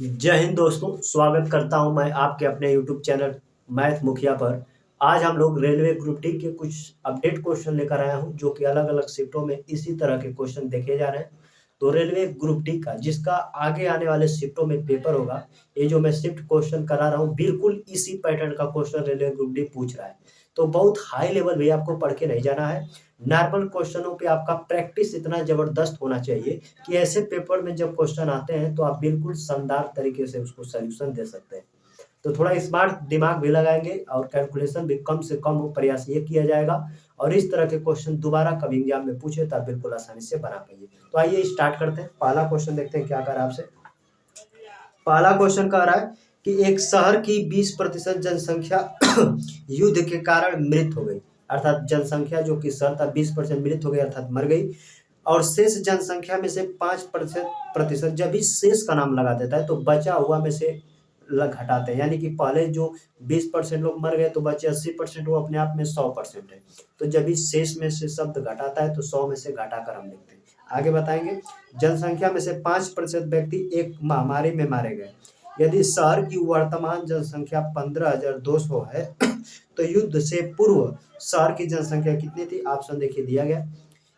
जय हिंद दोस्तों, स्वागत करता हूं मैं आपके अपने यूट्यूब चैनल मैथ मुखिया पर। आज हम लोग रेलवे ग्रुप डी के कुछ अपडेट क्वेश्चन लेकर आया हूं, जो कि अलग अलग शिफ्टों में इसी तरह के क्वेश्चन देखे जा रहे हैं। तो रेलवे ग्रुप डी का जिसका आगे आने वाले शिफ्टों में पेपर होगा, ये जो मैं शिफ्ट क्वेश्चन करा रहा हूँ बिल्कुल इसी पैटर्न का क्वेश्चन रेलवे ग्रुप डी पूछ रहा है। तो बहुत हाई लेवल भी आपको पढ़ के नहीं जाना है। नॉर्मल क्वेश्चनों पे आपका प्रैक्टिस इतना जबरदस्त होना चाहिए कि ऐसे पेपर में जब क्वेश्चन आते हैं तो आप बिल्कुल शानदार तरीके से उसको सॉल्यूशन दे सकते हैं। तो थोड़ा स्मार्ट दिमाग भी लगाएंगे और कैलकुलेशन भी कम से कम हो, प्रयास ये किया जाएगा और इस तरह के क्वेश्चन दोबारा कभी एग्जाम में पूछे तो आप बिल्कुल आसानी से बना पाइए। तो आइए स्टार्ट करते हैं। पहला क्वेश्चन देखते हैं क्या कर रहा है आपसे। पहला क्वेश्चन कह रहा है कि एक शहर की 20% जनसंख्या युद्ध के कारण मृत हो गई, अर्थात जनसंख्या जो कि शहर था 20% मृत हो गई अर्थात मर गई। और शेष जनसंख्या में से 5% जब भी शेष का नाम लगा देता है तो बचा हुआ में से घटाते हैं, यानी कि पहले जो 20% लोग मर गए तो बचे 80%, वो अपने आप में 100% है। तो जब भी शेष में से शब्द घटाता है तो 100 में से घटाकर हम लिखते हैं। आगे बताएंगे, जनसंख्या में से 5% व्यक्ति एक महामारी में मारे गए। यदि शहर की वर्तमान जनसंख्या 15,200 है तो युद्ध से पूर्व शहर की जनसंख्या कितनी थी? ऑप्शन देखिए दिया गया।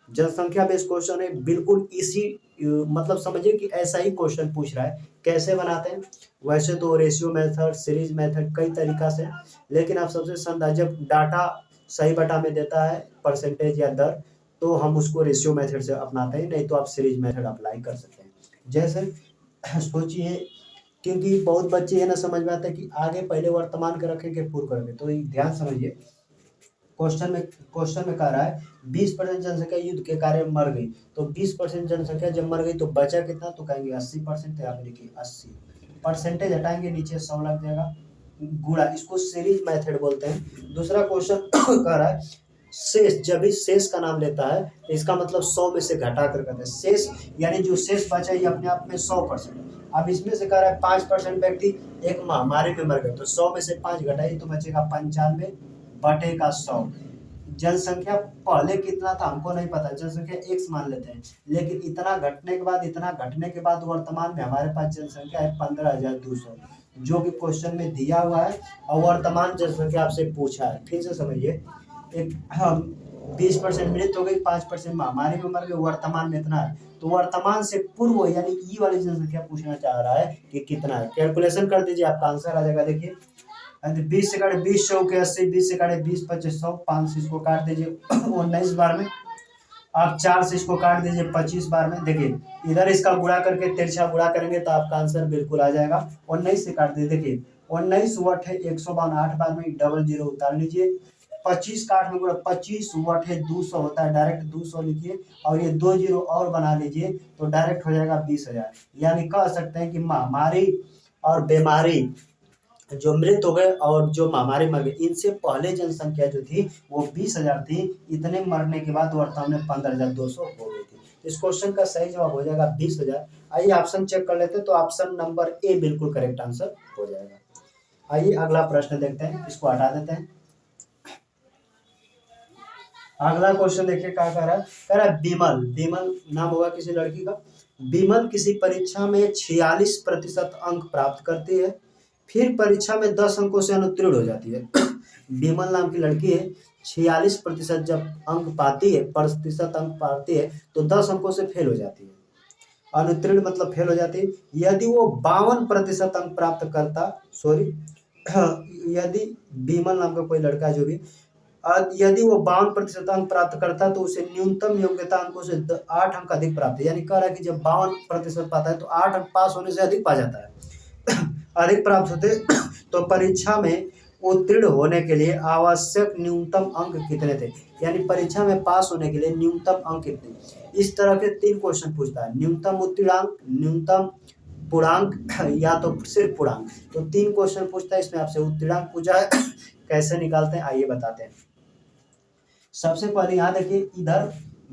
जनसंख्या बेस्ड क्वेश्चन है, बिल्कुल इसी मतलब समझिए कि ऐसा ही क्वेश्चन पूछ रहा है। कैसे बनाते हैं? वैसे तो रेशियो मेथड, सीरीज मेथड, कई तरीका से, लेकिन आप सबसे शानदार जब डाटा सही बटा में देता है परसेंटेज या दर, तो हम उसको रेशियो मेथड से अपनाते हैं, नहीं तो आप सीरीज मेथड अप्लाई कर सकते हैं। जैसे सोचिए, क्योंकि बहुत बच्चे ये ना समझ में आता है कि आगे पहले वर्तमान का रखेंगे पूर्व करेंगे, तो ध्यान समझिए। क्वेश्चन में कह रहा है 20% जनसंख्या युद्ध के कारण मर गई, तो 20% जनसंख्या जब मर गई तो बचा कितना? तो कहेंगे 80%। यहाँ पे लिखिए 80 परसेंटेज, हटाएंगे नीचे 100 लग जाएगा गुणा, इसको सीरीज मेथड बोलते हैं। दूसरा क्वेश्चन कह रहा है शेष, जब भी शेष का नाम लेता है तो इसका मतलब 100 में से घटा कर कहते हैं शेष, यानी जो शेष बचा ये अपने आप में 100%। अब इसमें से कह रहा है 5% व्यक्ति एक महामारी में मर गए, तो 100 में से 5 घटाइए तो बचेगा 95 बटे का 100। जनसंख्या पहले कितना था हमको नहीं पता, जनसंख्या x मान लेते हैं, लेकिन इतना घटने के बाद वर्तमान में हमारे पास जनसंख्या है 15,200, जो कि क्वेश्चन में दिया हुआ है और वर्तमान जनसंख्या आपसे पूछा है। फिर से समझिए, एक हम 20% मृत हो गई, 5% महामारी में मर गए, वर्तमान में इतना है, तो वर्तमान से पूर्व यानी ई वाली जनसंख्या पूछना चाह रहा है कि कितना है। कैलकुलेशन कर दीजिए, आपका आंसर आ जाएगा। देखिए 20 से काटे 20 चौक 80, 20 से काटे 20 25 100, 5 से इसको काट दीजिए 19 बार में। आप 4 से इसको काट दीजिए 25 बार में। देखिए इधर इसका गुणा करके तिरछा गुणा करेंगे तो आपका आंसर बिल्कुल आ जाएगा। 19 से काट दीजिए, देखिए 19 वट है 152, 8 बार में डबल जीरो उतार लीजिए। 25 का 8 में गुणा 25 वट है 200 होता है, डायरेक्ट 200 लिखिए और ये 2 जीरो और बना लीजिए तो डायरेक्ट हो जाएगा 20,000। यानी कह सकते हैं कि महामारी और बीमारी जो मृत हो गए और जो महामारी मर गए, इनसे पहले जनसंख्या जो थी वो 20,000 थी, इतने मरने के बाद वर्तमान में 15,200 हो गई थी। इस क्वेश्चन का सही जवाब हो जाएगा 20,000। आइए ऑप्शन चेक कर लेते हैं, तो ऑप्शन नंबर ए बिल्कुल करेक्ट आंसर हो जाएगा। आइए अगला प्रश्न देखते हैं, इसको हटा देते हैं। अगला क्वेश्चन देखिए क्या कह रहा है। कह रहा है बीमल नाम होगा किसी लड़की का। बीमल किसी परीक्षा में 46% अंक प्राप्त करती है, फिर परीक्षा में 10 अंकों से अनुत्तीर्ण हो जाती है। बीमल नाम की लड़की है, 46% जब अंक पाती है, प्रतिशत अंक पाती है तो 10 अंकों से फेल हो जाती है। अनुत्तीर्ण मतलब फेल हो जाती है। यदि वो 52% अंक प्राप्त करता, सॉरी यदि बीमल नाम का कोई लड़का जो भी, यदि वो 52% अंक प्राप्त करता तो उसे न्यूनतम योग्यता अंकों से 8 अंक अधिक प्राप्त है। यानी कह रहा है कि जब 52% पाता है तो 8 अंक पास होने से अधिक पा जाता है अधिक प्राप्त होते तो परीक्षा में उत्तीर्ण होने के लिए आवश्यक न्यूनतम अंक कितने थे, यानी परीक्षा में पास होने के लिए न्यूनतम अंक कितने। इस तरह के 3 क्वेश्चन पूछता है, न्यूनतम उत्तीर्णांक, न्यूनतम पूर्णांक या तो सिर्फ पूर्णांक। तो 3 क्वेश्चन पूछता है, इसमें आपसे उत्तीर्णांक पूछा है। कैसे निकालते हैं आइए बताते हैं। सबसे पहले यहाँ देखिए, इधर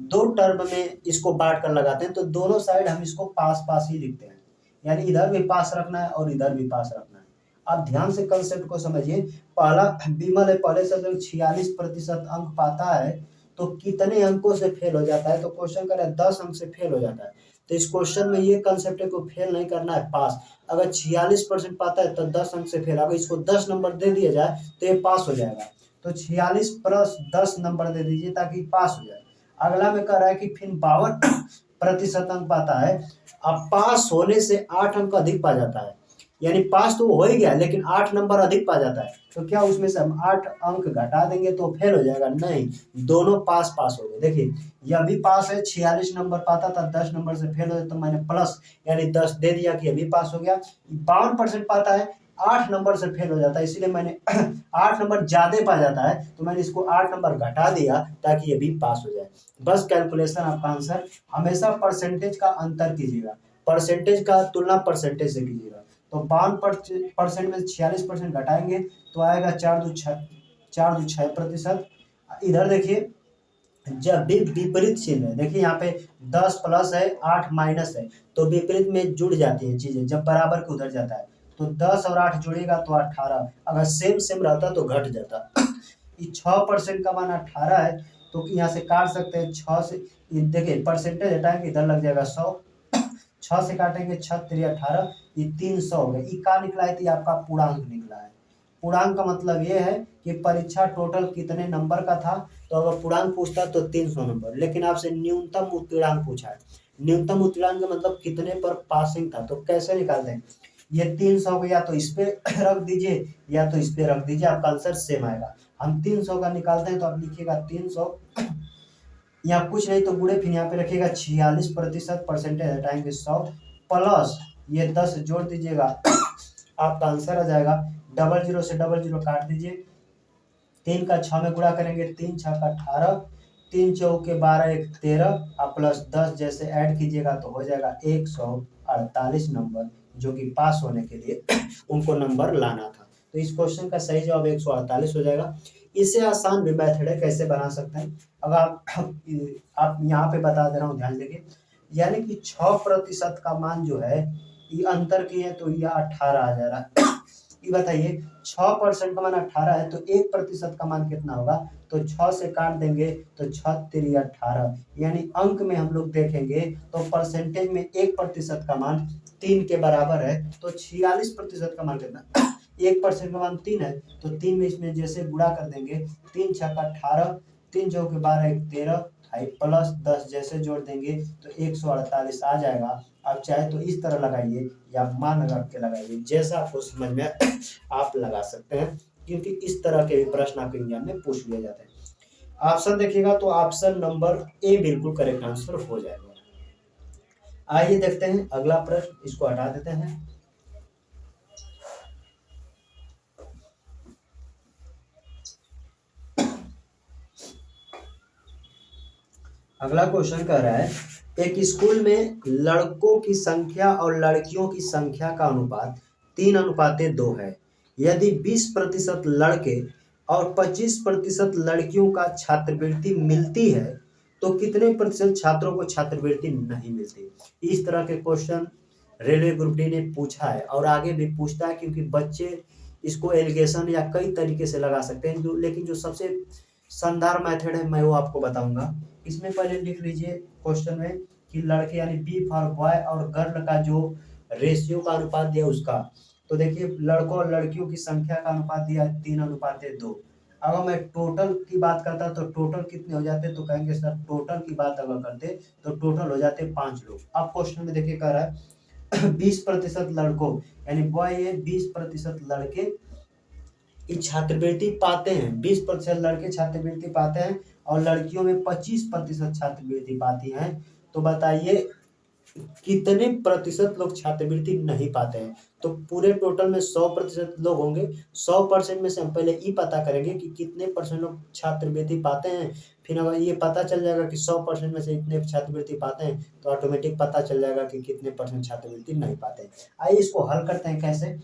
2 टर्म में इसको बांट कर लगाते हैं, तो दोनों साइड हम इसको पास पास ही लिखते हैं, यानी इधर भी पास रखना है और इधर भी पास रखना है। आप ध्यान से कंसेप्ट को समझिए। पहला बीमल है, पहले से अगर 46% अंक पाता है तो कितने अंकों से फेल हो जाता है, तो क्वेश्चन कर रहा है 10 अंक से फेल हो जाता है। तो इस क्वेश्चन में ये कंसेप्ट है को फेल नहीं करना है, पास। अगर 46% पाता है तो 10 अंक से फेल, अगर इसको 10 नंबर दे दिया जाए तो ये पास हो जाएगा। तो 46 प्लस 10 नंबर दे दीजिए ताकि पास हो जाए। अगला में कह रहा है कि फिर 52% अंक पाता है, अब पास होने से 8 अंक अधिक पा जाता है, यानी पास तो हो ही गया लेकिन 8 नंबर अधिक पा जाता है, तो क्या उसमें से हम 8 अंक घटा देंगे तो फेल हो जाएगा? नहीं, दोनों पास पास हो गए। देखिए यह भी पास है, 46 नंबर पाता था, 10 नंबर से फेल हो जाए तो मैंने प्लस यानी 10 दे दिया कि अभी पास हो गया। 52% पाता है, 8 नंबर से फेल हो जाता है, इसीलिए मैंने 8 नंबर ज्यादा पा जाता है तो मैंने इसको 8 नंबर घटा दिया ताकि ये भी पास हो जाए। बस कैलकुलेशन आपका आंसर। हमेशा परसेंटेज का अंतर कीजिएगा, परसेंटेज का तुलना परसेंटेज से कीजिएगा। तो 52% में 46% घटाएंगे तो आएगा 4×6%। इधर देखिए जब भी विपरीत चिन्ह है, देखिए यहाँ पे 10 प्लस है 8 माइनस है, तो विपरीत में जुड़ जाती है चीजें, जब बराबर के उधर जाता है तो 10 और 8 जुड़ेगा तो 18, अगर सेम सेम रहता तो घट जाता। 6% का मान 18 है तो यहाँ से काट सकते हैं 6 से, देखिए परसेंटेज हटाएंगे इधर लग जाएगा 100, 6 से काटेंगे 6 3 18, ये 300 हो गया। ये का निकला है? तो ये आपका पूर्णांक निकला है। पूर्णांक का मतलब ये है कि परीक्षा टोटल कितने नंबर का था, तो अगर पूर्णांक पूछता तो 300 नंबर, लेकिन आपसे न्यूनतम उत्तीर्णांक पूछा है। न्यूनतम उत्तीर्णांक का मतलब कितने पर पासिंग था, तो कैसे निकालते हैं? ये 300 को या तो इस पे रख दीजिए या तो इस पे रख दीजिए, आपका आंसर सेम आएगा। हम 300 का निकालते हैं तो आप लिखिएगा 300, यहाँ कुछ नहीं तो गुणे, फिर यहाँ पे रखिएगा 46%, परसेंटेज हटाएंगे 100 प्लस ये 10 जोड़ दीजिएगा, आपका आंसर आ जाएगा। 00 से 00 काट दीजिए, 3 का 6 में गुणा करेंगे, 3 6 का 18, 3 चौके 12 1 13, और प्लस 10 जैसे ऐड कीजिएगा तो हो जाएगा 148 नंबर, जो कि पास होने के लिए उनको नंबर लाना था। तो इस क्वेश्चन का सही जवाब 148 हो जाएगा। इससे आसान भी मेथड है, कैसे बना सकते हैं। अगर आप यहाँ पे बता दे रहा हूँ, ध्यान देंगे, यानी कि 6% का मान जो है ये अंतर की है तो ये 18 आ जा रहा है। ये बताइए 6% का मान 18 है तो 1% का मान कितना होगा, तो 6 से काट देंगे तो 6 3 18, यानी अंक में हम लोग देखेंगे तो परसेंटेज में 1% का मान 3 के बराबर है, तो 46% का मान कितना, 1% का मान 3 है, तो 3 में इसमें जैसे गुणा कर देंगे, 3 6 का 18, 3 चौके 12 1 13, प्लस 10 जैसे जोड़ देंगे तो 148 आ जाएगा। आप चाहे तो इस तरह लगाइए या मान रख के लगाइए, जैसा आपको समझ में आप लगा सकते हैं, क्योंकि इस तरह के भी प्रश्न आपके एग्जाम में पूछ लिए जाते हैं। ऑप्शन देखिएगा तो ऑप्शन नंबर ए बिल्कुल करेक्ट आंसर हो जाएगा। आइए देखते हैं अगला प्रश्न, इसको हटा देते हैं। अगला क्वेश्चन कह रहा है, एक स्कूल में लड़कों की संख्या और लड़कियों की संख्या का अनुपात 3:2 है। यदि 20% लड़के और 25% लड़कियों का छात्रवृत्ति मिलती है तो कितने प्रतिशत छात्रों को छात्रवृत्ति नहीं मिलती? इस तरह के क्वेश्चन रेलवे ग्रुप डी ने पूछा है और आगे भी पूछता है, क्योंकि बच्चे इसको एलिगेशन या कई तरीके से लगा सकते हैं, लेकिन जो सबसे शानदार मेथड है मैं वो आपको बताऊंगा। इसमें पहले लिख लीजिए क्वेश्चन में कि लड़के यानी बी फॉर बॉय और गर्ल का जो रेशियो का अनुपात दिया उसका, तो देखिए लड़कों और लड़कियों की संख्या का अनुपात दिया है 3:2। अगर मैं टोटल की बात करता तो टोटल कितने हो जाते, तो कहेंगे सर टोटल की बात अगर करते तो टोटल हो जाते 5 लोग। अब क्वेश्चन में देखिए कह रहा है 20% लड़कों यानी बॉय है, 20% लड़के छात्रवृत्ति पाते हैं, 20% लड़के छात्रवृत्ति पाते हैं और लड़कियों में 25% छात्रवृत्ति पाती हैं। तो बताइए कितने प्रतिशत लोग छात्रवृत्ति नहीं पाते हैं? तो पूरे टोटल में 100% लोग होंगे, 100% में से हम पहले ये पता करेंगे कि कितने परसेंट लोग छात्रवृत्ति पाते हैं, फिर अगर ये पता चल जाएगा कि 100% में से इतने छात्रवृत्ति पाते हैं तो ऑटोमेटिक पता चल जाएगा कि कितने परसेंट छात्रवृत्ति नहीं पाते हैं। आइए इसको हल करते हैं कैसे,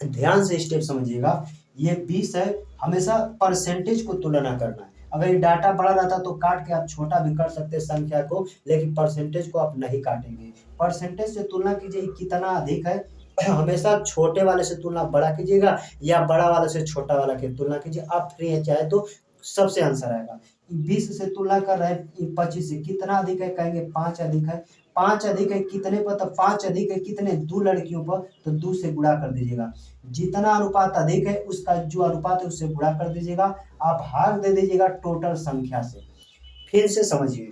ध्यान से स्टेप समझिएगा। ये 20 है, हमेशा परसेंटेज को तुलना करना है। अगर ये डाटा बड़ा रहता तो काट के आप छोटा भी कर सकते हैं संख्या को, लेकिन परसेंटेज को आप नहीं काटेंगे। परसेंटेज से तुलना कीजिए कितना अधिक है, हमेशा छोटे वाले से तुलना बड़ा कीजिएगा या बड़ा वाले से छोटा वाला की तुलना कीजिए। आप फ्री है चाहे तो सबसे आंसर आएगा। 20 से तुलना कर रहे हैं 25 से, कितना अधिक है, कहेंगे 5 अधिक है, 5 अधिक है कितने पर, तो 5 अधिक है कितने, 2 लड़कियों पर, तो 2 से गुणा कर दीजिएगा। जितना अनुपात अधिक है उसका जो अनुपात है उससे गुणा कर दीजिएगा। आप भाग दे दीजिएगा टोटल संख्या से। फिर से समझिए,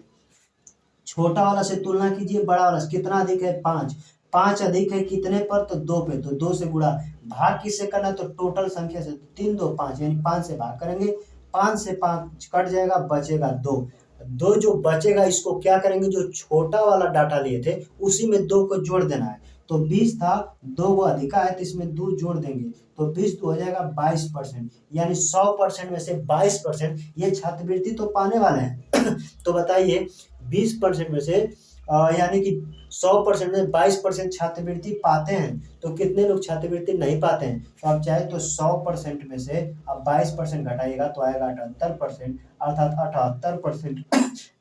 छोटा वाला से तुलना कीजिए बड़ा वाला से। कितना अधिक है, 5। 5 अधिक है कितने पर, तो 2 पे, तो 2 से गुणा। भाग किससे करना है, तो टोटल संख्या से। 3 2 5 यानी 5 से भाग करेंगे, 5 से 5 कट जाएगा, बचेगा 2। 2 जो बचेगा इसको क्या करेंगे, जो छोटा वाला डाटा लिए थे उसी में 2 को जोड़ देना है। तो 20 था, 2 वो अधिका है तो इसमें 2 जोड़ देंगे, तो 20 तो हो जाएगा 22%। यानी 100% में से 22% ये छात्रवृत्ति तो पाने वाले हैं। तो बताइए 20% में से यानी कि 100% में 22% छात्रवृत्ति पाते हैं, तो कितने लोग छात्रवृत्ति नहीं पाते हैं। तो आप चाहे तो 100% में से आप 22% घटाइएगा तो आएगा 78%, अर्थात 78%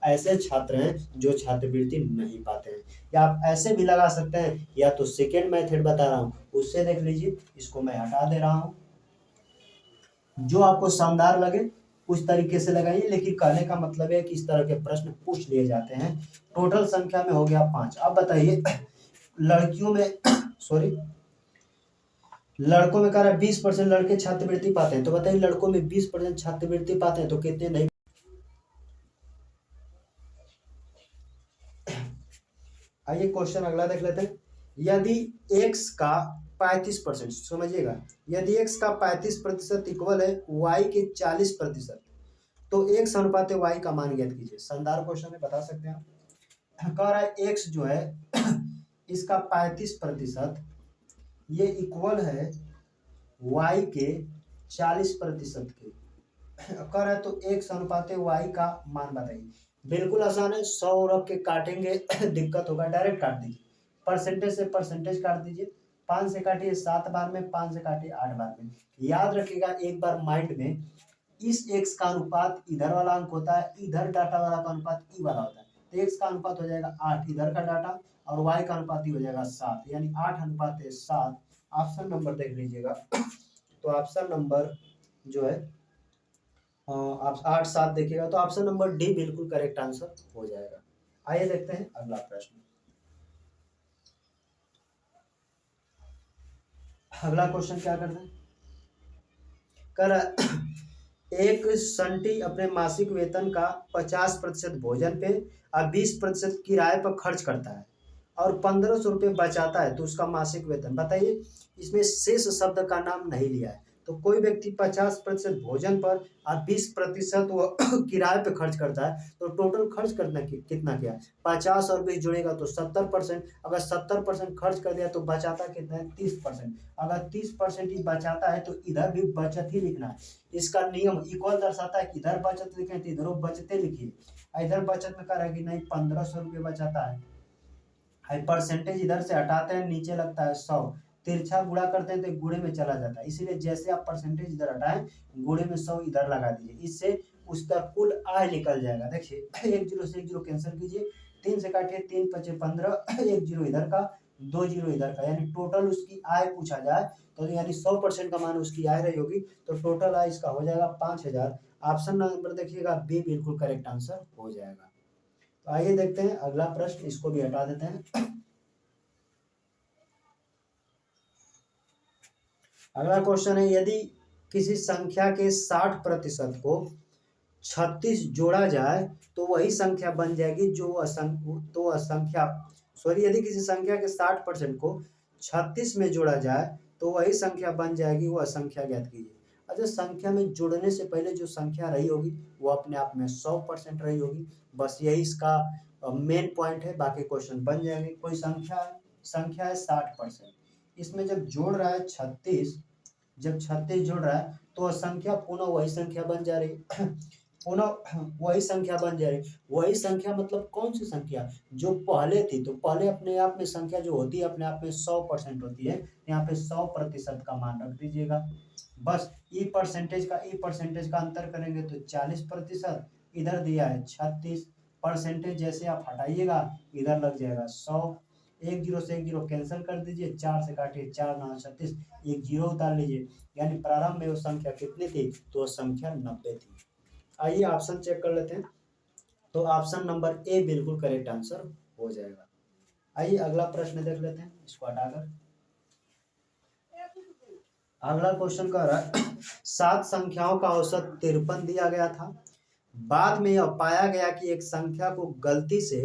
ऐसे छात्र हैं जो छात्रवृत्ति नहीं पाते हैं। या आप ऐसे भी लगा सकते हैं, या तो सेकेंड मेथड बता रहा हूँ उससे देख लीजिए, इसको मैं हटा दे रहा हूँ। जो आपको शानदार लगे उस तरीके से लगाइए, लेकिन कहने का मतलब है कि इस तरह के प्रश्न पूछ लिए जाते हैं। टोटल संख्या में हो गया 5। अब बताइए लड़कियों में सॉरी लड़कों में कह रहा है 20% लड़के छात्रवृत्ति पाते हैं, तो बताइए लड़कों में 20% छात्रवृत्ति पाते हैं तो कितने नहीं। आइए क्वेश्चन अगला देख लेते हैं। यदि x का 35%, समझिएगा, यदि x का 35% इक्वल है y के 40%, तो x अनुपात y का मान ज्ञात कीजिए। शानदार क्वेश्चन है, बता सकते हैं आप। कह रहा है x जो है इसका 35% ये इक्वल है y के 40% के। कह रहा है तो x अनुपात y का मान बताइए। बिल्कुल आसान है, 100 रख के काटेंगे दिक्कत होगा, डायरेक्ट काट दीजिए। परसेंटेज से परसेंटेज काट दीजिए। 5 से काटिए 7 बार में, 5 से काटिए 8 बार में। याद रखिएगा एक बार माइंड में, इस x का अनुपात इधर वाला अंक होता है, इधर डाटा वाला का अनुपात ई वाला होता है। तो x का अनुपात हो जाएगा 8 इधर का डाटा, और y का अनुपात ही हो जाएगा 7, यानी 8 अनुपात 7। ऑप्शन नंबर देख लीजिएगा। तो ऑप्शन नंबर जो है आप 8 7 देखिएगा, तो ऑप्शन नंबर डी बिल्कुल करेक्ट आंसर हो जाएगा। आइए देखते हैं अगला प्रश्न। अगला क्वेश्चन क्या करते हैं, कर एक संटी अपने मासिक वेतन का 50% भोजन पे और 20% किराए पर खर्च करता है और 1500 रुपये बचाता है, तो उसका मासिक वेतन बताइए। इसमें शेष शब्द का नाम नहीं लिया है। तो कोई व्यक्ति 50% भोजन पर और 20% वो किराए पे खर्च करता है, तो टोटल खर्च करना कितना किया, 50 और 20 जुड़ेगा तो 70%। अगर 70% खर्च कर दिया तो बचाता कितना है, 30%। अगर 30% ही बचाता है तो इधर भी बचत ही लिखना है। इसका नियम इक्वल दर्शाता है कि इधर बचत लिखे तो इधर बचते लिखिए। इधर बचत में कह रहा है कि नहीं 1500 रुपये बचाता है, परसेंटेज इधर से हटाते हैं नीचे लगता है 100, तिरछा गुणा करते हैं तो गुणे में चला जाता है। इसीलिए जैसे आप परसेंटेज इधर हटाएं गुणे में 100 इधर लगा दीजिए, इससे उसका कुल आय निकल जाएगा। देखिए 1 जीरो से 1 जीरो कैंसिल कीजिए, 3 से काटिए, 3 पचे 15, 1 जीरो इधर का, 2 जीरो इधर का, यानी टोटल उसकी आय पूछा जाए तो यानी 100% का मान उसकी आय रही होगी, तो टोटल आय इसका हो जाएगा 5000। ऑप्शन नंबर देखिएगा बी बिल्कुल करेक्ट आंसर हो जाएगा। तो आइए देखते हैं अगला प्रश्न, इसको भी हटा देते हैं। अगला क्वेश्चन है, यदि किसी संख्या के 60% को 36 जोड़ा जाए तो वही संख्या बन जाएगी जो असंख्या सॉरी यदि किसी संख्या के 60% को 36 में जोड़ा जाए तो वही संख्या बन जाएगी, वो असंख्या ज्ञात कीजिए। अच्छा, संख्या में जोड़ने से पहले जो संख्या रही होगी वो अपने आप में 100% रही होगी, बस यही इसका मेन पॉइंट है, बाकी क्वेश्चन बन जाएंगे। कोई संख्या है 60%, इसमें जब जोड़ रहा है 36, जब 36 जोड़ रहा है तो संख्या पुनः वही संख्या बन जा रही है। पुनः वही संख्या बन जा रही, वही संख्या मतलब कौन सी संख्या, जो पहले थी। तो पहले अपने आप में संख्या जो होती है अपने आप में 100% होती है, यहाँ पे 100% का मान रख दीजिएगा। बस ई परसेंटेज का अंतर करेंगे तो 40%, इधर दिया है 36, परसेंटेज जैसे आप हटाइएगा इधर लग जाएगा 100। 1 जीरो से 1 जीरो कैंसिल कर दीजिए, 4 से काटिए, 4 9 36, 1 जीरो उतार लीजिए, यानी प्रारंभ में वो संख्या कितनी थी, तो वो संख्या 90 थी। आइए ऑप्शन चेक कर लेते हैं। तो ऑप्शन नंबर ए बिल्कुल करेक्ट आंसर हो जाएगा। आइए अगला प्रश्न देख लेते हैं, इसको हटाकर। अगला क्वेश्चन कह रहा है 7 संख्याओं का औसत 53 दिया गया था। बाद में यह पाया गया कि एक संख्या को गलती से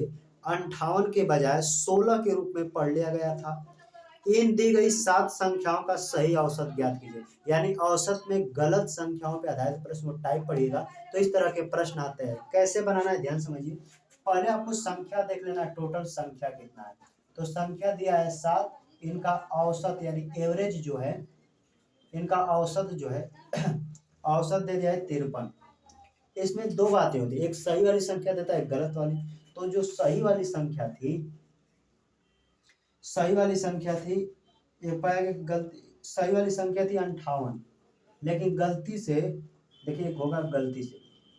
58 के बजाय 16 के रूप में पढ़ लिया गया था। इन दी गई 7 संख्याओं का सही औसत ज्ञात कीजिए। यानी औसत में गलत संख्याओं पर आधारित प्रश्न को टाइप पढ़िएगा तो इस तरह के प्रश्न आते हैं। कैसे बनाना है ध्यान समझिए। पहले आपको संख्या देख लेना, टोटल संख्या कितना है। तो संख्या दिया है 7, इनका औसत यानी एवरेज जो है, इनका औसत जो है औसत दे दिया है 53। इसमें दो बातें होती है, एक सही वाली संख्या देता है, गलत वाली। तो जो सही वाली संख्या थी, सही वाली संख्या थी, ये पाया कि गलती, सही वाली संख्या थी 58, लेकिन गलती से देखिए एक होगा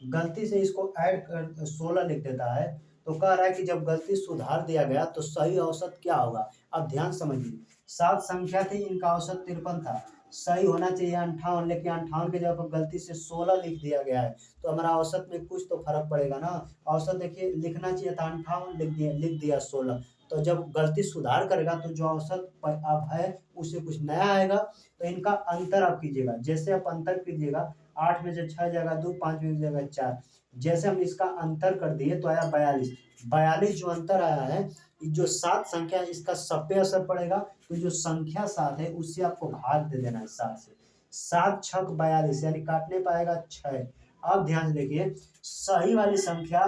गलती से इसको ऐड कर 16 लिख देता है। तो कह रहा है कि जब गलती सुधार दिया गया तो सही औसत क्या होगा। अब ध्यान समझिए, 7 संख्या थी, इनका औसत 53 था, सही होना चाहिए 58, लेकिन 58 के जगह पर गलती से 16 लिख दिया गया है। तो हमारा औसत में कुछ तो फर्क पड़ेगा ना। औसत देखिए लिखना चाहिए था 58, लिख दिया 16। तो जब गलती सुधार करेगा तो जो औसत अब है उससे कुछ नया आएगा। तो इनका अंतर आप कीजिएगा, जैसे आप अंतर कीजिएगा, 8 में से 6 जाएगा 2, 5 में से जाएगा 4। जैसे हम इसका अंतर कर दिए तो आया 42। 42 जो अंतर आया है, जो 7 संख्या है इसका सब पे असर पड़ेगा। तो जो संख्या 7 है उससे आपको भाग दे देना है 7 से। 7 छक 42 यानी काटने पाएगा 6। अब ध्यान से देखिए, सही वाली संख्या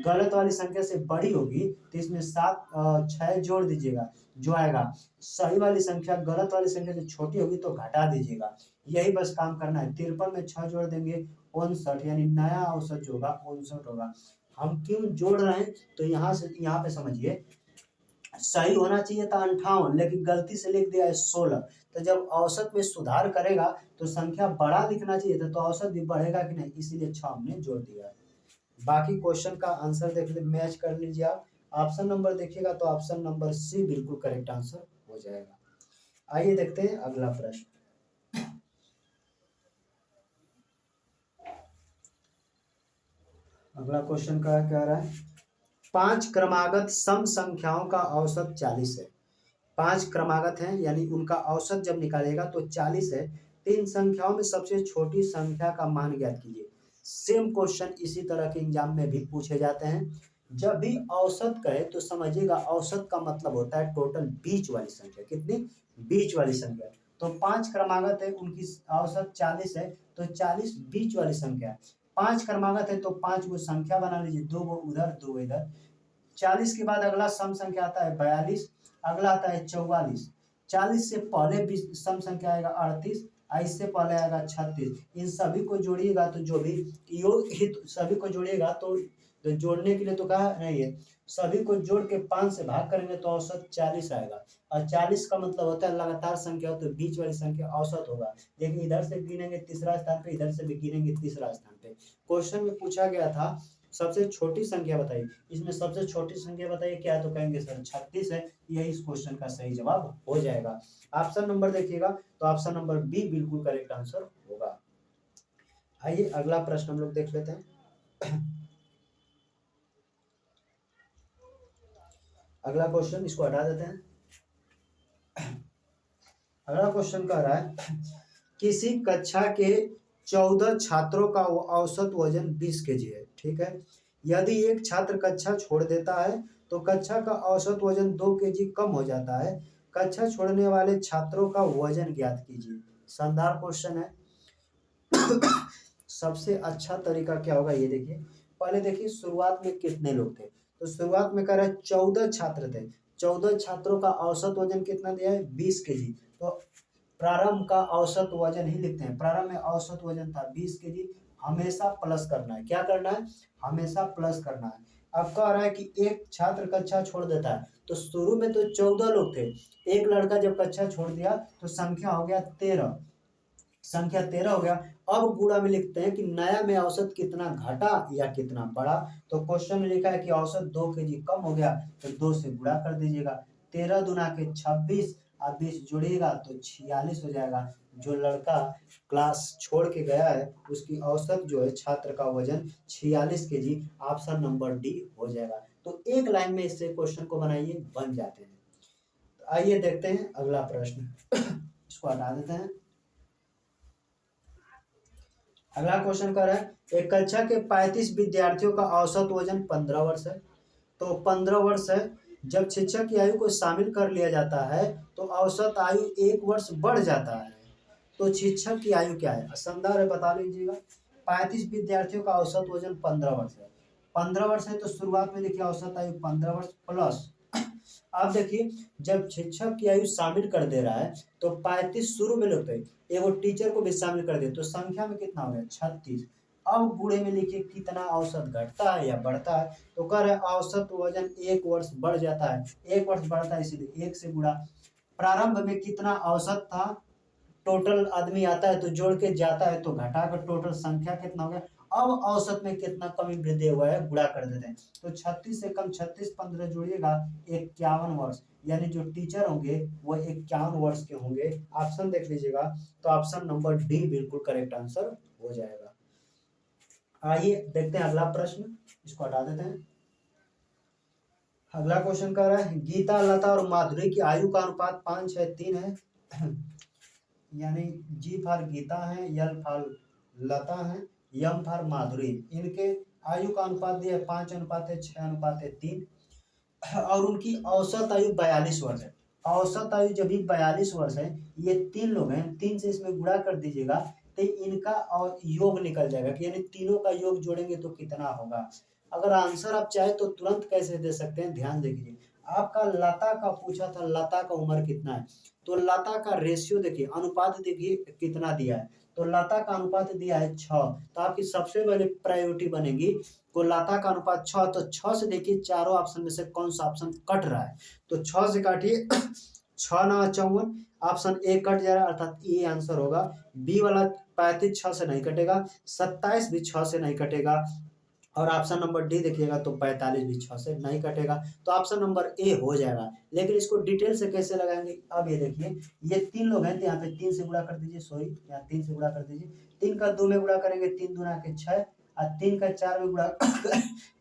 गलत वाली संख्या से बड़ी होगी तो इसमें 6 जोड़ दीजिएगा, जो आएगा। सही वाली संख्या गलत वाली संख्या से छोटी होगी तो घटा दीजिएगा। यही बस काम करना है। 53 में 6 जोड़ देंगे 59, यानी नया औसत जो होगा 59 होगा। हम क्यों जोड़ रहे हैं तो यहाँ से यहाँ पे समझिए, सही होना चाहिए था 58, लेकिन गलती से लिख दिया है 16। तो जब औसत में सुधार करेगा तो संख्या बड़ा लिखना चाहिए था, तो औसत भी बढ़ेगा कि नहीं, इसीलिए 6 हमने जोड़ दिया है। बाकी क्वेश्चन का आंसर देख ले, मैच कर लीजिए आप। ऑप्शन नंबर देखिएगा तो ऑप्शन नंबर सी बिल्कुल करेक्ट आंसर हो जाएगा। आइए देखते हैं अगला प्रश्न। अगला क्वेश्चन का क्या रहा है, 5 क्रमागत सम संख्याओं का औसत 40 है। 5 क्रमागत हैं, यानी उनका औसत जब निकालेगा तो 40 है। 3 संख्याओं में सबसे छोटी संख्या का मान ज्ञात कीजिए। सेम क्वेश्चन इसी तरह के एग्जाम में भी पूछे जाते हैं। जब भी औसत कहे तो समझिएगा, औसत का मतलब होता है टोटल बीच वाली संख्या। कितनी? बीच वाली संख्या। तो 5 क्रमागत है, उनकी औसत 40 है, तो 40 बीच वाली संख्या है। 5 क्रमागत है तो 5 को संख्या बना लीजिए, 2 को उधर 2 इधर। 40 के बाद अगला सम संख्या आता है 42, अगला आता है 44। 40 से पहले भी सम संख्या आएगा 38, इससे पहले आएगा 36। इन सभी को जोड़िएगा तो जो भी योग हित सभी को जोड़िएगा तो जोड़ने के लिए तो कहा नहीं है, सभी को जोड़ के 5 से भाग करेंगे तो औसत 40 आएगा। और 40 का मतलब होता है लगातार संख्या हो तो बीच वाली संख्या औसत होगा। लेकिन इधर से गिनेंगे तीसरा स्थान पे, इधर से भी गिनेंगे तीसरा स्थान पे। क्वेश्चन में पूछा गया था सबसे छोटी संख्या बताइए, इसमें सबसे छोटी संख्या बताइए क्या है, तो कहेंगे सर 36 है। यही इस क्वेश्चन का सही जवाब हो जाएगा। ऑप्शन नंबर देखिएगा तो ऑप्शन नंबर बी बिल्कुल करेक्ट आंसर होगा। आइए अगला प्रश्न हम लोग देख लेते हैं। अगला क्वेश्चन, इसको हटा देते हैं। अगला क्वेश्चन कह रहा है किसी कक्षा के 14 छात्रों का औसत वजन 20 केजी है। ठीक है, यदि एक छात्र कक्षा छोड़ देता है तो कक्षा का औसत वजन 2 केजी कम हो जाता है। कक्षा छोड़ने वाले छात्रों का वजन ज्ञात कीजिए। शानदार क्वेश्चन है। सबसे अच्छा तरीका क्या होगा ये देखिए। पहले देखिए शुरुआत में कितने लोग थे, तो शुरुआत में कह रहा है 14 छात्र थे। 14 छात्रों का औसत वजन कितना दिया है? 20 केजी। तो प्रारंभ का औसत वजन ही लिखते हैं। प्रारंभ में औसत वजन था 20 केजी, हमेशा प्लस करना है। क्या करना है? हमेशा प्लस करना है। अब कह रहा है कि एक छात्र कक्षा छोड़ देता है, तो शुरू में तो 14 लोग थे, एक लड़का जब कक्षा छोड़ दिया तो संख्या हो गया 13, संख्या 13 हो गया। अब गुणा में लिखते हैं कि नया में औसत कितना घटा या कितना बढ़ा। तो क्वेश्चन में लिखा है कि औसत 2 केजी कम हो गया, तो 2 से गुणा कर दीजिएगा। 13 दूना के 26 और 20 जोड़िएगा तो 46 हो जाएगा। जो लड़का क्लास छोड़ के गया है उसकी औसत जो है छात्र का वजन 46 केजी। ऑप्शन नंबर डी हो जाएगा। तो एक लाइन में इससे क्वेश्चन को बनाइए, बन जाते हैं। आइए देखते हैं अगला प्रश्न। इसको हटा देते हैं। अगला क्वेश्चन कर रहा है, एक कक्षा के 35 विद्यार्थियों का औसत वजन 15 वर्ष है। तो 15 वर्ष है, जब शिक्षक की आयु को शामिल कर लिया जाता है तो औसत आयु 1 वर्ष बढ़ जाता है। तो शिक्षक की आयु क्या है? संदर्भ है, बता लीजिएगा। 35 विद्यार्थियों का औसत वजन 15 वर्ष है। 15 वर्ष है तो शुरुआत में देखिए औसत आयु 15 वर्ष प्लस। आप देखिए, जब शिक्षक की आयु शामिल कर दे रहा है तो 35 शुरू में लेते हैं, एगो टीचर को भी शामिल कर दे तो संख्या में कितना हो गया? 36। अब बूढ़े में लिखिए कितना औसत घटता है या बढ़ता है। तो कह रहे औसत वजन 1 वर्ष बढ़ जाता है। 1 वर्ष बढ़ता है इसीलिए 1 से गुणा। प्रारंभ में कितना औसत था, टोटल आदमी आता है तो जोड़ के जाता है तो घटा कर टोटल संख्या कितना हो गया। अब औसत में कितना कमी वृद्धि हुआ है गुणा कर देते हैं। तो 36 से कम 36 15 जोड़िएगा 51 वर्ष, यानी जो टीचर होंगे वो 51 वर्ष के होंगे। ऑप्शन देख लीजिएगा, तो ऑप्शन नंबर डी बिल्कुल करेक्ट आंसर हो जाएगा। आइए देखते हैं अगला प्रश्न। इसको हटा देते हैं। अगला क्वेश्चन कह रहा है, गीता, लता और माधुरी की आयु का अनुपात 5:3 है। यानी जी फॉर गीता है, एल फॉर लता है, एम फॉर माधुरी। इनके आयु का अनुपात दिया है 5:6:3 और उनकी औसत आयु 42 वर्ष है। औसत आयु जब भी 42 वर्ष है, ये 3 लोग हैं, 3 से इसमें गुणा कर दीजिएगा तो इनका और योग निकल जाएगा कि यानी तीनों का योग जोड़ेंगे तो कितना होगा। अगर आंसर आप चाहे तो तुरंत कैसे दे सकते हैं, ध्यान देखिए। आपका लता का पूछा था, लता का उम्र कितना है, तो लता का रेशियो देखिए, अनुपात देखिए कितना दिया है। तो लता का अनुपात दिया है 6, तो आपकी सबसे पहले प्रायोरिटी बनेगी। तो लता का अनुपात 6, तो 6 से देखिए चारों ऑप्शन में से कौन सा ऑप्शन कट रहा है। तो 6 से काटिए 6 9 54, ऑप्शन ए कट जा रहा है, अर्थात ये आंसर होगा। बी वाला 35 6 से नहीं कटेगा, 27 भी 6 से नहीं कटेगा, और ऑप्शन नंबर डी देखिएगा तो 45 भी 6 से नहीं कटेगा। तो ऑप्शन नंबर ए हो जाएगा। लेकिन इसको डिटेल से कैसे लगाएंगे, अब ये देखिए, ये 3 लोग हैं तो यहाँ पे 3 से गुणा कर दीजिए, सॉरी यहाँ 3 से गुणा कर दीजिए। 3 का 2 में गुणा करेंगे 3 दूना के 6, और 3 का 4 में गुणा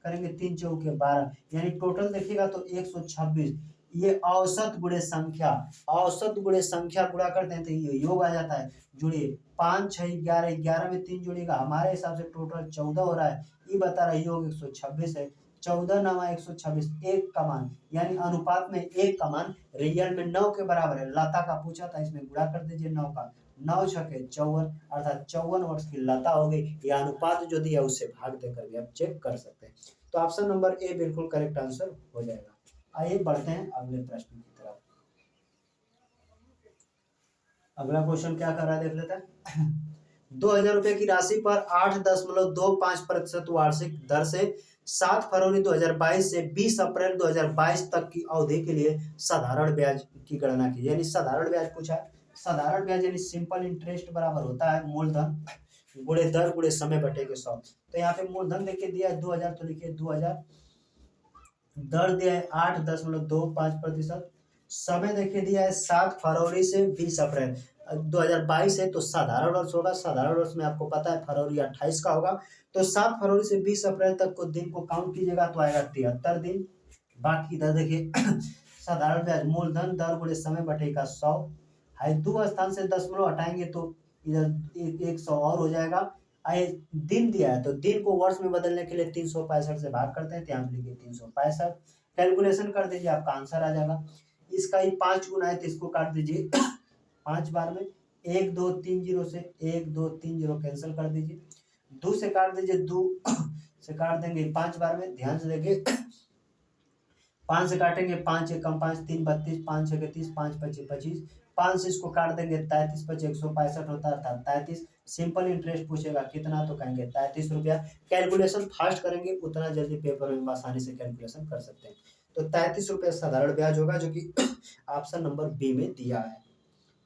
करेंगे 3 चौके 12, यानी टोटल देखिएगा तो 126। ये औसत गुणे संख्या, औसत गुणे संख्या गुणा करते हैं तो ये योग आ जाता है। जुड़िए 5 6 11, 11 में 3 जोड़िएगा, हमारे हिसाब से टोटल 14 हो रहा है। ये बता रहा है योग 126 है। 14 9 126, 1 का मान, यानी अनुपात में 1 का मान रियल में 9 के बराबर है। लता का पूछा था, इसमें गुणा कर दीजिए 9 का, 9 छके 54, अर्थात 54 वर्ष की लता हो गई। यह अनुपात जो दिया उससे भाग देकर भी आप चेक कर सकते हैं। तो ऑप्शन नंबर ए बिल्कुल करेक्ट आंसर हो जाएगा। आइए बढ़ते हैं अगले प्रश्न की तरफ। अगला क्वेश्चन क्या कर रहा है देख लेते हैं। 2000 रुपए की राशि पर 8.25% वार्षिक दर से 7 फरवरी 2022 से 20 अप्रैल 2022 तक की अवधि के लिए साधारण ब्याज की गणना की। यानी साधारण ब्याज पूछा है। साधारण ब्याज यानी सिंपल इंटरेस्ट बराबर होता है मूलधन गुणे दर गुणे समय बटे के 100। तो यहाँ पे मूलधन देके दिया है 2000, तो लिखिए 2000, दर दिया है 8.25%, समय देखिए दिया है 7 फरवरी से 20 अप्रैल 2022 है, तो साधारण वर्ष होगा। साधारण वर्ष में आपको पता है फरवरी 28 का होगा। तो 7 फरवरी से 20 अप्रैल तक को दिन को काउंट कीजिएगा तो आएगा 73 दिन। बाकी इधर देखिए साधारण ब्याज मूलधन दर गुणे समय बटे का 100 है। 2 स्थान से दशमलव हटाएंगे तो इधर 100 और हो जाएगा। आए दिन दिया है तो दिन को वर्ष में बदलने के लिए 365 से भाग करते हैं, यहाँ पे लिखिए 365, कैलकुलेशन कर दीजिए आपका आंसर आ जाएगा। इसका ही 5 गुना है तो इसको काट दीजिए 5 बार में, 1 2 3 0 से 1 2 3 0 कैंसिल कर दीजिए, 2 से काट दीजिए, 2 से काट देंगे 5 बार में, ध्यान से देखिए 5 से काटेंगे 5 1 5 3 32, 5 6 30, 5 5 25, 5 से इसको काट देंगे 33 5 165 होता है, अर्थात 33। सिंपल इंटरेस्ट पूछेगा कितना तो कहेंगे 33 रुपया। कैलकुलेशन फास्ट करेंगे उतना जल्दी पेपर में आसानी से कैलकुलेशन कर सकते हैं। तो 33 रुपया साधारण ब्याज होगा जो कि ऑप्शन नंबर बी में दिया है।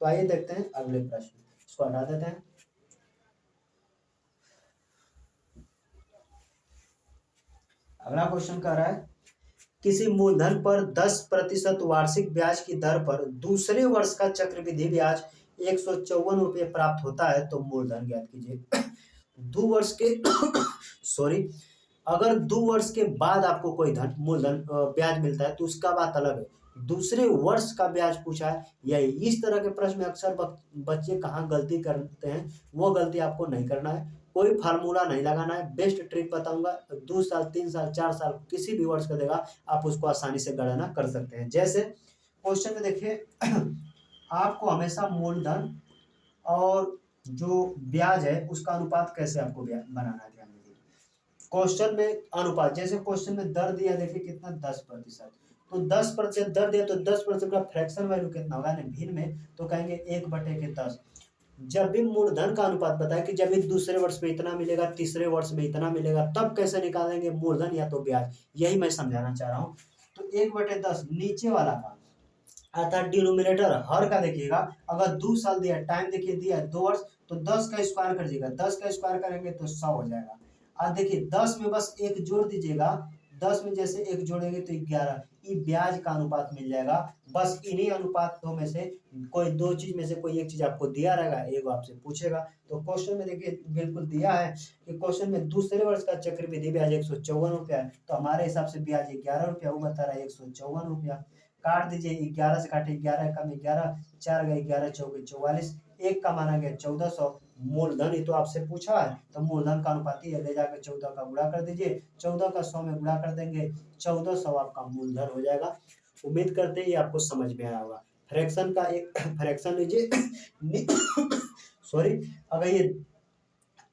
तो आइए देखते हैं अगले प्रश्न, इसको हटा देते हैं। अगला क्वेश्चन कह रहा है, किसी मूलधन पर 10% वार्षिक ब्याज की दर पर दूसरे वर्ष का चक्रवृद्धि ब्याज 154 रुपये प्राप्त होता है तो मूलधन ज्ञात कीजिए। 2 वर्ष के सॉरी, अगर 2 वर्ष के बाद आपको कोई धन मूलधन ब्याज मिलता है तो उसका बात अलग है। दूसरे वर्ष का ब्याज पूछा है, या इस तरह के प्रश्न में अक्सर बच्चे कहाँ गलती करते हैं, वो गलती आपको नहीं करना है। कोई फार्मूला नहीं लगाना है, बेस्ट ट्रिक बताऊंगा, 2 साल 3 साल 4 साल किसी भी वर्ष का देगा, आप उसको आसानी से गणना कर सकते हैं। जैसे क्वेश्चन में देखिए आपको हमेशा मूलधन और जो ब्याज है उसका अनुपात कैसे आपको बनाना है, ध्यान दीजिए। क्वेश्चन में अनुपात, जैसे क्वेश्चन में दर दिया, देखिए कितना 10%, तो 10% दर दिया तो 10% का फ्रैक्शन वैल्यू कितना होगा, यानी भिन्न में, तो कहेंगे 1/10। जब भी मूलधन का अनुपात बताए कि जब भी दूसरे वर्ष में इतना मिलेगा, तीसरे वर्ष में इतना मिलेगा, तब कैसे निकालेंगे मूलधन या तो ब्याज, यही मैं समझाना चाह रहा हूँ। तो 1/10 नीचे वाला का अर्थात डिनोमिनेटर हर का देखिएगा, अगर 2 साल दिया, टाइम देखिए दिया है 2 वर्ष, तो 10 का स्क्वायर कर दीजिएगा, 10 का स्क्वायर करेंगे तो 100 हो जाएगा। अब देखिए 10 में बस एक जोड़ दीजिएगा, 10 में जैसे एक जोड़ेंगे तो 11, ये ब्याज का अनुपात मिल जाएगा। बस इन्हीं अनुपातों में से कोई दो चीज में से कोई एक चीज आपको दिया रहेगा, एक आपसे पूछेगा। तो क्वेश्चन में देखिए बिल्कुल दिया है कि क्वेश्चन में दूसरे वर्ष का चक्रवृद्धि ब्याज 154 रुपया है, तो हमारे हिसाब से ब्याज 11 रुपया, वो बता रहा है 154 रुपया। काट दीजिए, 11 से काटे 11 कम 11, 4 गए 11 चौके 44, एक का माना गया 1400। मूलधन ही तो आपसे पूछा है, तो मूलधन का अनुपात ही है, ले जाकर 14 का गुणा कर दीजिए, 14 का 100 में गुणा कर देंगे, 1400 आपका मूलधन हो जाएगा। उम्मीद करते हैं ये आपको समझ में आया होगा। फ्रैक्शन का एक फ्रैक्शन लीजिए सॉरी, अगर ये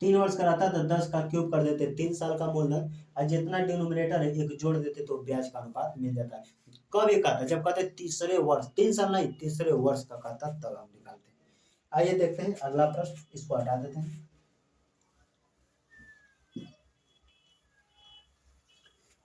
3 वर्ष का रहता तो 10 का क्यूब कर देते, 3 साल का मूलधन, और जितना डिनोमिनेटर है एक जोड़ देते तो ब्याज का अनुपात मिल जाता है। कब ये कहता है, जब कहते हैं तीसरे वर्ष, 3 साल नहीं तीसरे वर्ष का कहता तब हम निकालते हैं। आइए देखते हैं अगला प्रश्न, इसको हटा देते हैं।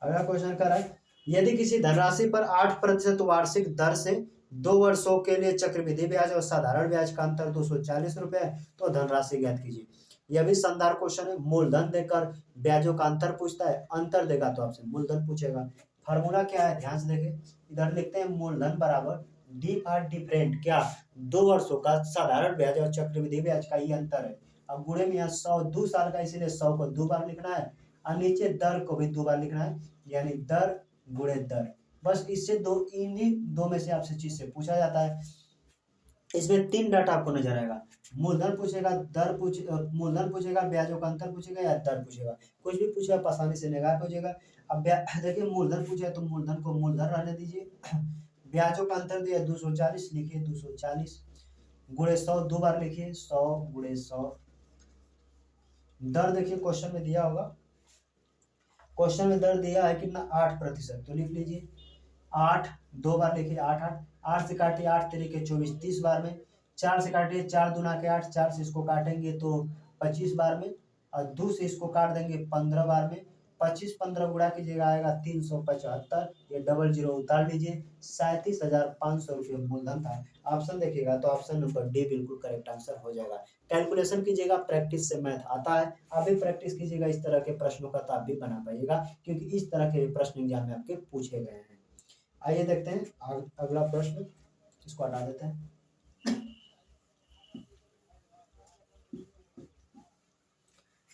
अगला क्वेश्चन कर रहा है, यदि किसी धनराशि पर 8% वार्षिक दर से 2 वर्षों के लिए चक्रवृद्धि ब्याज और साधारण ब्याज का अंतर 240 रुपए है, तो धनराशि ज्ञात कीजिए। यह भी शानदार क्वेश्चन है, मूलधन देकर ब्याजों का अंतर पूछता है, अंतर देगा तो आपसे मूलधन पूछेगा। फार्मूला क्या है, ध्यान से देखें, इधर लिखते हैं मूलधन बराबर डी फॉर डिफरेंट, क्या 2 वर्षों का साधारण ब्याज और चक्रवृद्धि ब्याज का ये अंतर है। अब गुणे में यहाँ 100, 2 साल का, इसीलिए 100 को 2 बार लिखना है, और नीचे दर को भी 2 बार लिखना है, यानी दर गुणे दर। बस इससे इन्हीं दो में से आपसे चीज से पूछा जाता है। इसमें 3 डाटा आपको नजर आएगा, मूलधन पूछेगा, मूलधन पूछेगा, ब्याजों का अंतर पूछेगा, या दर पूछेगा। कुछ भी पूछेगा आसानी से निगाह हो जाएगा। अब देखिए मूलधन पूछा तो मूलधन को मूलधन रहने दीजिए, ब्याजों का अंतर दिया 240, लिखिए 240, गुणे 100 2 बार लिखिए, 100 गुणे 100। दर देखिए क्वेश्चन में दिया होगा, क्वेश्चन में दर दिया है कितना 8%, तो लिख लीजिए 8, 2 बार लिखिए, 8 8, 8 से काटिए 8 तरीके 24, 30 बार में, 4 से काटिए 4 दूना के 8, 4 से इसको काटेंगे तो 25 बार में, और 2 से इसको काट देंगे 15 बार में, 25 15 गुणा कीजिएगा आएगा 375, ये डबल जीरो उतार लीजिए, 37,500 रुपये मूलधन था। ऑप्शन देखिएगा तो ऑप्शन नंबर डी बिल्कुल करेक्ट आंसर हो जाएगा। कैलकुलेशन कीजिएगा, प्रैक्टिस से मैथ आता है, आप भी प्रैक्टिस कीजिएगा इस तरह के प्रश्नों का, तो आप भी बना पाइएगा, क्योंकि इस तरह के प्रश्न एग्जाम में आपके पूछे गए हैं। आइए देखते हैं अगला प्रश्न, इसको हटा देते हैं।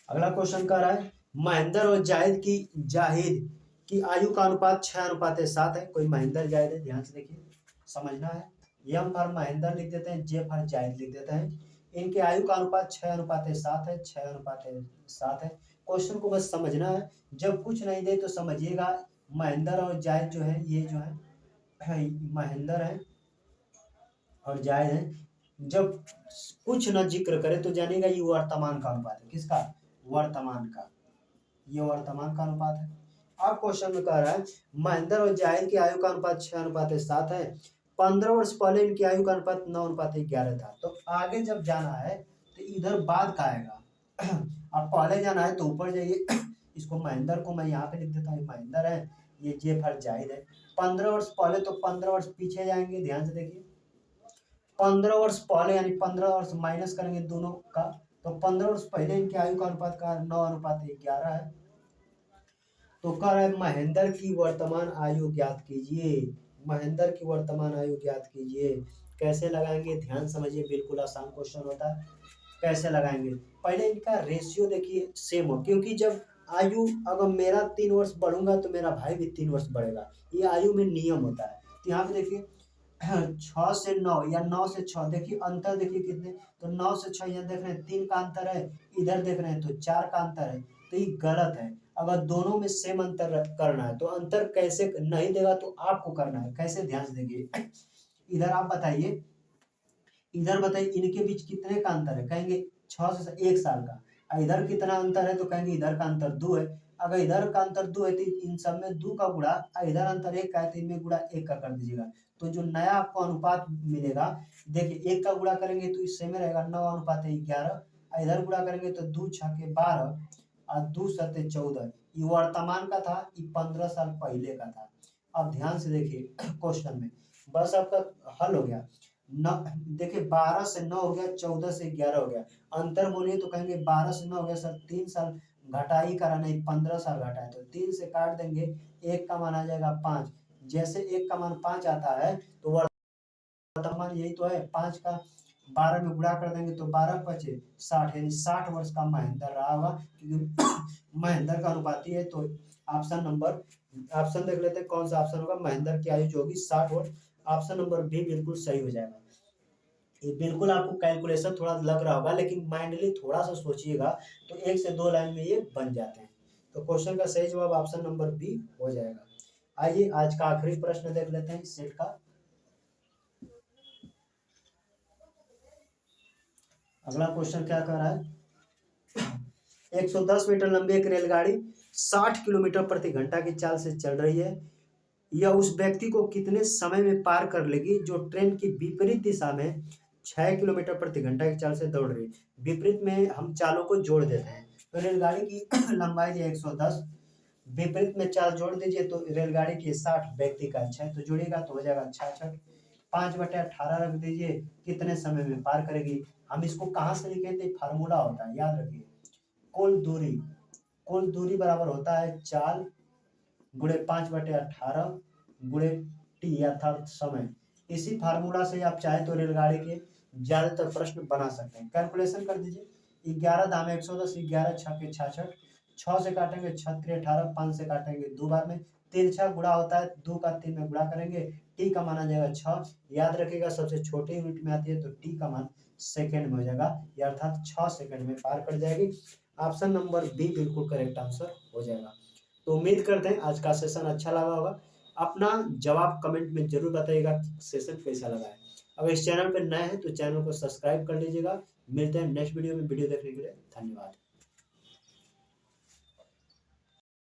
अगला क्वेश्चन कह रहा है, महेंद्र और जाहिद की आयु का अनुपात 6:7 है। कोई महेंद्र जाहिद है, ध्यान से देखिए, समझना है। एम फॉर महेंद्र लिख देते हैं, जे फॉर जाहिद लिख देते हैं। इनके आयु का अनुपात 6:7 है, 6:7 है। क्वेश्चन को बस समझना है, जब कुछ नहीं दे तो समझिएगा महेंद्र और जाहिद जो है, ये जो है महेंद्र है और जाहिद है, जब कुछ न जिक्र करे तो जानेगा ये वर्तमान का अनुपात है। किसका, वर्तमान का, ये वर्तमान का अनुपात है। अब क्वेश्चन में कह रहा है महेंद्र और जाहिद की आयु का अनुपात 6:7 है, 15 वर्ष पहले इनकी आयु का अनुपात 9:11 था। तो आगे जब जाना है तो इधर बाद का आएगा, अब पहले जाना है तो ऊपर जाइए, इसको महेंद्र को मैं यहाँ पे लिख देता हूँ, महेंद्र है, ये जे फॉर जाहिद है। 15 वर्ष पहले तो 15 वर्ष पीछे जाएंगे, ध्यान से देखिए, 15 वर्ष पहले यानी 15 वर्ष माइनस करेंगे दोनों का, तो 15 वर्ष पहले इनकी आयु का अनुपात का 9:11 है। तो कह रहा है महेंद्र की वर्तमान आयु ज्ञात कीजिए, महेंद्र की वर्तमान आयु ज्ञात कीजिए। कैसे लगाएंगे, ध्यान समझिए, बिल्कुल आसान क्वेश्चन होता है। कैसे लगाएंगे, पहले इनका रेशियो देखिए सेम हो, क्योंकि जब आयु, अगर मेरा 3 वर्ष बढ़ूंगा तो मेरा भाई भी 3 वर्ष बढ़ेगा, ये आयु में नियम होता है। तो यहाँ पे देखिए 6 से 9 या 9 से 6, देखिए अंतर देखिए कितने, तो 9 से 6 यहाँ देख रहे हैं 3 का अंतर है, इधर देख रहे हैं तो 4 का अंतर है, तो ये गलत है। अगर दोनों में सेम अंतर करना है तो अंतर कैसे नहीं देगा तो आपको करना है, कैसे ध्यान से देखिए। इधर आप बताइए, इधर बताइए इनके बीच कितने का अंतर है, कहेंगे 6 से 1 साल का। इधर कितना अंतर है तो कहेंगे इधर का अंतर 2 है। अगर इधर का अंतर 2 है तो इन सब में 2 का गुणा, इधर अंतर 1 का है तो इनमें गुणा 1 का कर दीजिएगा। तो जो नया आपको अनुपात मिलेगा, देखिए 1 का गुणा करेंगे तो इससे में रहेगा 9:11, इधर गुणा करेंगे तो 2 छके 12 और 2 सत्ते 14। ये वर्तमान का था, ये 15 साल पहले का था। अब ध्यान से देखिए क्वेश्चन में, बस आपका हल हो गया। देखिए 12 से 9 हो गया, 14 से 11 हो गया। अंतर बोलिए तो कहेंगे 12 से 9 हो गया सर, 3 साल घटा ही करा, नहीं 15 साल घटा है तो 3 से काट देंगे, 1 का मान आ जाएगा 5। जैसे 1 का मान 5 आता है तो वर्तमान यही तो है, 5 का 12 में गुणा कर देंगे तो 12 पचे 60, यानी 60 वर्ष का महेंद्र रहा होगा, क्योंकि महेंद्र का अनुपाती है। तो ऑप्शन देख लेते हैं कौन सा ऑप्शन होगा, महेंद्र की आयु जो होगी 60 वर्ष। ऑप्शन नंबर बी बिल्कुल सही हो जाएगा। ये बिल्कुल आपको कैलकुलेशन थोड़ा लग रहा होगा, लेकिन माइंडली थोड़ा सा सोचिएगा तो 1 से 2 लाइन में ये बन जाते हैं। तो क्वेश्चन का सही जवाब ऑप्शन नंबर बी हो जाएगा। आइए आज का आखिरी प्रश्न देख लेते हैं इस सेट का। अगला क्वेश्चन क्या कह रहा है, 110 मीटर लंबी एक रेलगाड़ी 60 किलोमीटर प्रति घंटा की चाल से चल रही है। यह उस व्यक्ति को कितने समय में पार कर लेगी जो ट्रेन की विपरीत दिशा में 6 किलोमीटर प्रति घंटा की चाल से दौड़ रही है। विपरीत में हम चालों को जोड़ देते हैं, तो रेलगाड़ी की लंबाई है 110, विपरीत में चाल जोड़ दीजिए तो रेलगाड़ी की 60, व्यक्ति का 6, तो जोड़िएगा तो हो जाएगा 66। 5/18 रख दीजिए, कितने समय में पार करेगी। हम इसको कहाँ से लिखे थे, फार्मूला होता है, याद रखिए। कुल दूरी बराबर होता है चाल गुणे 5/18 गुणे टी अर्थात समय। इसी फार्मूला से आप चाहे तो रेलगाड़ी के ज्यादातर प्रश्न बना सकते हैं। कैलकुलेशन कर दीजिए, 11 दाम 110, 11 छके 66, 6 से काटेंगे 6 18, 5 से काटेंगे 2 बार में, तिरछा गुणा होता है 2 का 3 में गुणा करेंगे, टी का मान आ जाएगा 6। याद रखिएगा सबसे छोटे यूनिट में आती है तो टी का मान सेकेंड में हो जाएगा, या अर्थात 6 सेकंड में पार कर जाएगी। ऑप्शन नंबर बी बिल्कुल करेक्ट आंसर हो जाएगा। तो उम्मीद करते हैं आज का सेशन अच्छा लगा होगा। अपना जवाब कमेंट में जरूर बताइएगा सेशन कैसा लगा है। अगर इस चैनल पर नए हैं तो चैनल को सब्सक्राइब कर लीजिएगा। मिलते हैं नेक्स्ट वीडियो में। वीडियो देखने के लिए धन्यवाद।